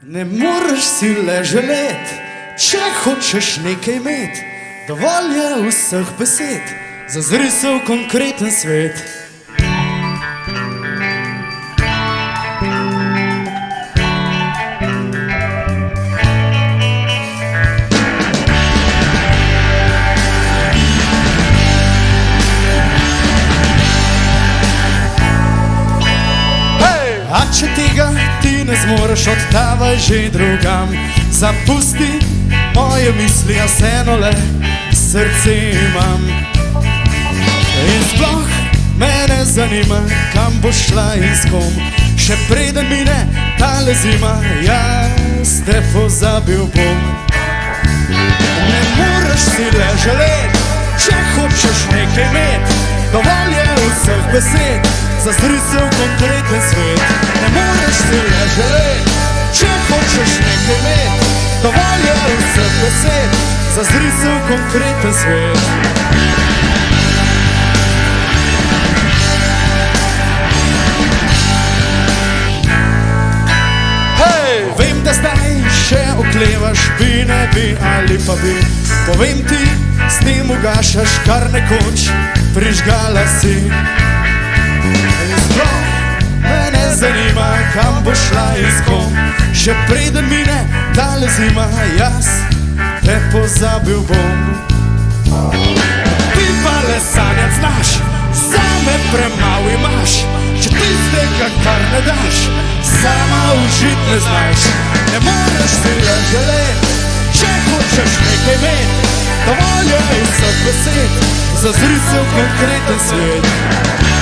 Ne moreš si le želet, če hočeš nekaj imet. Dovolj je vseh besed, zazri se v konkreten svet. A če tega ti ne zmoreš, oddavaj že drugam. Zapusti moje misli, a vseeno le srce imam. In sploh me ne zanima, kam boš šla in s kom. Še preden mine tale zima, jaz te pozabil bom. Ne moreš si le želet, če hočeš nekaj imet. Dovolj je vseh besed, zazri se v konkreten svet. Ne moreš si le želet, če hočeš nekaj imet. Dovolj je vseh besed, zazri se v konkreten svet. Vem, da zdaj še oklevaš, bi ne bi ali pa bi. Povem ti, s tem ugašaš, kar nekoč prižgala si. In sploh me ne zanima, kam bo šla in s kom. Še preden mine tale zima, jaz te pozabil bom. Ti pa le sanjat znaš, zame premalo imaš. Če tistega, kar ne daš, sama užit ne znaš. Ne moreš si le želet, če hočeš nekaj imet. Dovolj je vseh besed, zazri se v konkreten svet.